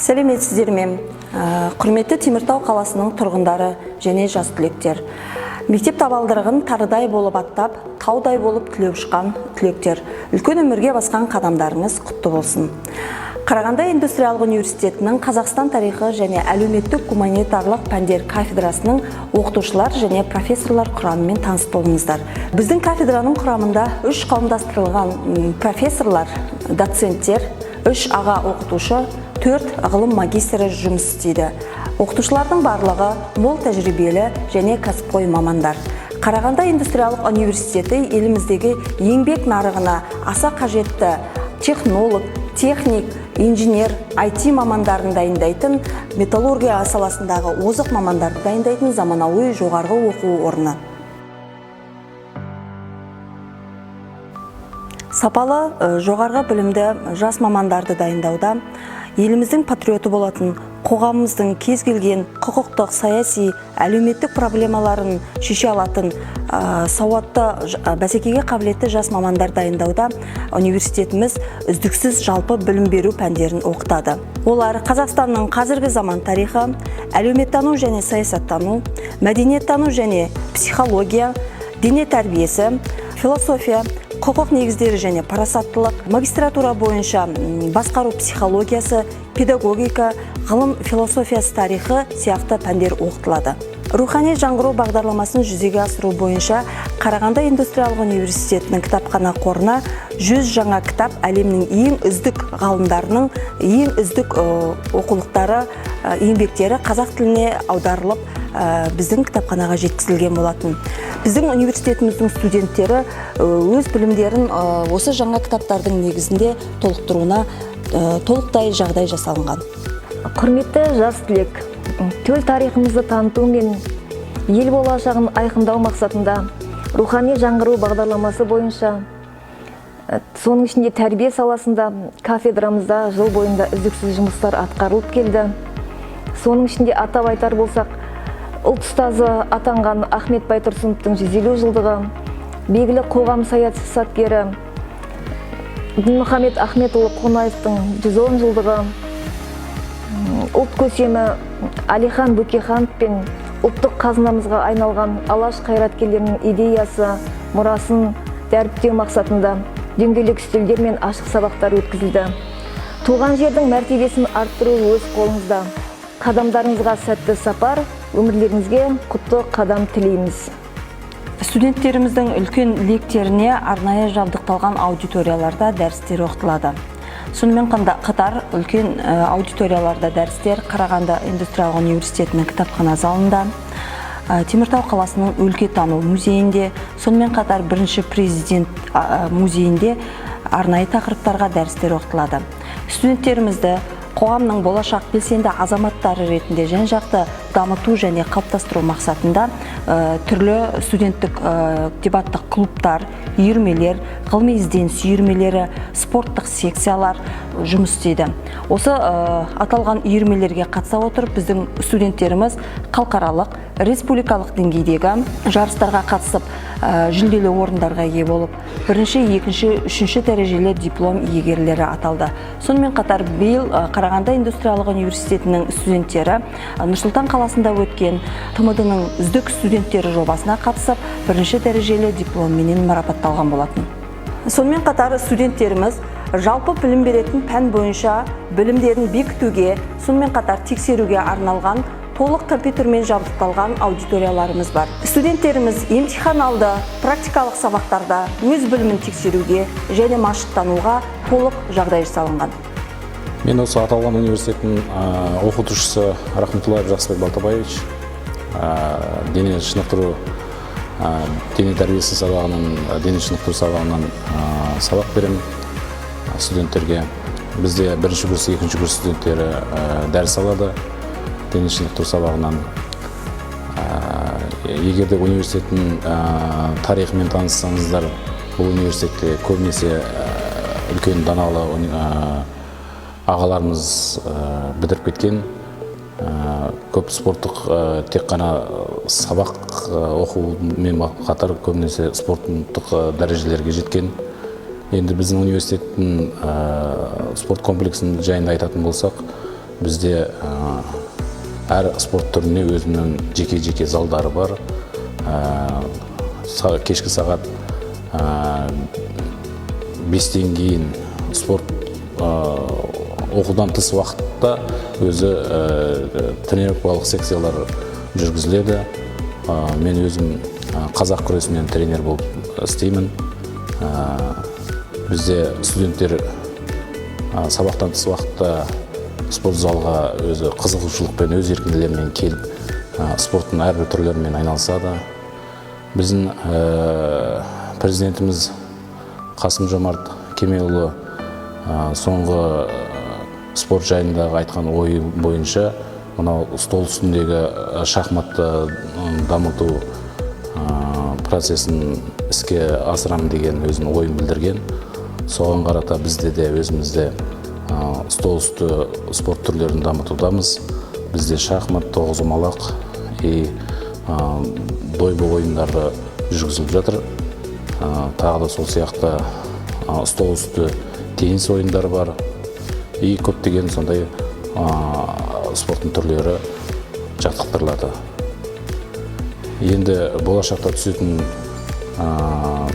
Сәлеметсіздер ме? Құрметті Теміртау қаласының тұрғындары және жас түлектер. Мектеп табалдырығын тарыдай болып аттап, таудай болып түлеп ұшқан түлектер. Үлкен өмірге басқан қадамдарыңыз құтты болсын. Қарағанды индустриялық университетінің Қазақстан тарихы және әлеуметтік гуманитарлық пәндер кафедрасының оқытушылар және профессорлар құрамымен таныс болыңыздар. Біздің кафедраның құрамында 3 қауымдастырылған профессорлар, доценттер, 3 аға оқытушы, 4 ғылым магистрі жұмыс істейді. Оқытушылардың барлығы мол тәжірибелі және кәсіпқой мамандар. Қарағанды индустриялық университеті еліміздегі еңбек нарығына аса қажетті технолог, техник, инженер, IT мамандарын дайындайтын, металлургия саласындағы озық мамандарды дайындайтын заманауи жоғарғы оқу орны. Сапалы жоғарғы білімді жас мамандарды дайындауда еліміздің патриоты болатын, қоғамымыздың кез келген құқықтық, саяси, әлеуметтік проблемаларын шеше алатын сауатты, бәсекеге қабілетті жас мамандар дайындауда университетіміз үздіксіз жалпы білім беру пәндерін оқытады. Олар Қазақстанның қазіргі заман тарихы, әлеуметтану және саясаттану, мәдениеттану және психология, дене тәрбиесі, философия, құқық негіздері және парасаттылық, магистратура бойынша басқару психологиясы, педагогика, ғылым философиясы тарихы сияқты пәндер оқытылады. Рухани жаңғыру бағдарламасын жүзеге асыру бойынша Қарағанды индустриялық университетінің кітапхана қорына 100 жаңа кітап әлемнің ең үздік ғалымдарының ең үздік оқулықтары, еңбектері қазақ тіліне аударылып, біздің кітапханаға жеткізілген болатын. Біздің университетіміздің студенттері өз білімдерін осы жаңа кітаптардың негізінде толықтыруына толықтай жағдай жасалынған. Құрметті жас түлек, төл тарихымызды таныту мен ел болашағын айқындау мақсатында рухани жаңғыру бағдарламасы бойынша, соның ішінде тәрбие саласында кафедрамызда жыл бойында үздіксіз жұмыстар атқарылып келді. Соның ішінде атап айтар болсақ, ұлт ұстазы атанған Ахмет Байтұрсыновтың 150 жылдығы, белгілі қоғам саясаткері Дінмұхамед Ахметұлы Қонаевтың 110 жылдығы, ұлт көсемі Әлихан Бөкейханов пен ұлттық қазынамызға айналған алаш қайраткерлерінің идеясы, мұрасын дәріптеу мақсатында дөңгелек үстелдер мен ашық сабақтар өткізілді. Туған жердің мәртебесін арттыру өз қолыңызда. Қадамдарыңызға сәтті сапар, өмірлеріңізге құтты қадам тілейміз. Студенттеріміздің үлкен лектеріне арнайы жабдықталған аудиторияларда дәрістер оқытылады. Сонымен қатар үлкен аудиторияларда дәрістер Қарағанды индустриялық университетінің кітапхана залында, Теміртау қаласының өлкетану музейінде, сонымен қатар бірінші президент музейінде арнайы тақырыптарға дәрістер оқытылады. Студенттерімізді қоғамның болашақ белсенді азаматтары ретінде жан-жақты дамыту және қалыптастыру мақсатында түрлі студенттік дебаттық клубтар, үйірмелер, ғылыми ізденіс үйірмелері, спорттық секциялар жұмыс істейді. Осы аталған үйірмелерге қатыса отырып, біздің студенттеріміз халықаралық, республикалық деңгейдегі жарыстарға қатысып, жүлделі орындарға ие болып, бірінші, екінші, үшінші дәрежелі диплом иегерлері аталды. Сонымен қатар биыл Қарағанды индустриялық университетінің студенттері Нұрсұлтан қаласында өткен ТМД-ның үздік студенттері жобасына қатысып, бірінші дәрежелі дипломменен марапатталған болатын. Сонымен қатар студенттеріміз жалпы білім беретін пән бойынша білімдерін бекітуге, сонымен қатар тексеруге арналған толық компьютермен жабдықталған аудиторияларымыз бар. Студенттеріміз емтихан алды, практикалық сабақтарда өз білімін тексеруге және машықтануға толық жағдай жасалынған. Мен осы аталған университеттің оқытушысы Рахметуллаев Жақсыбек Балтабаевич, дене шынықтыру, дене тәрбиесі сабағынан, дене шынықтыру сабағынан сабақ беремін студенттерге. Бізде бірінші курс, екінші курс студенттері дәріс алады дене шынықтыру сабағынан. Егерде университеттің тарихымен таныссаңыздар, бұл университетте көбінесе үлкен даналы ағаларымыз бітіріп кеткен. Көп спорттық тек қана сабақ оқумен қатар көбінесе спорттық дәрежелерге жеткен. Енді біздің университеттің спорт комплексін жайында айтатын болсақ, Бізде әр спорт түріне өзінің жеке залдары бар. Кешкі сағат 5-тен кейін спорт оқудан тыс уақытта өзі тренировкалық секциялар жүргізіледі. Мен өзім қазақ күресінен тренер болып істеймін. Бізде студенттер сабақтан тыс уақытта спорт залға өзі қызығушылықпен, өз еркінділерімен келіп, спорттың әрбір түрлерімен айналысады. Біздің президентіміз Қасым-Жомарт Кемелұлы соңғы спорт жайындағы айтқан ойы бойынша мынау стол үстіндегі шахматты дамыту процесін іске асырамын деген өзінің ойын білдірген. Соған қарата бізде де өзімізде стол үсті спорт түрлерін дамытудамыз. Бізде шахмат, тоғызқұмалақ и дойбы ойындары жүргізіліп жатыр. Тағы да сол сияқты стол үсті теннис ойындары бар. И көптеген сондай спорттың түрлері жаттықтырылады. Енді болашақта түсетін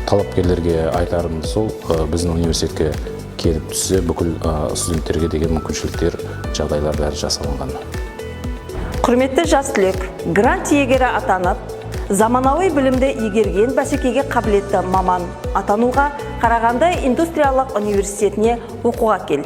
талапкерлерге айтарым сол, біздің университетке келіп түссе, бүкіл студенттерге деген мүмкіншіліктер, жағдайлар бәрі жасалынған. Құрметті жас түлек, грант иегері атанып, заманауи білімді игерген бәсекеге қабілетті маман атануға Қарағанды индустриялық университетіне оқуға кел.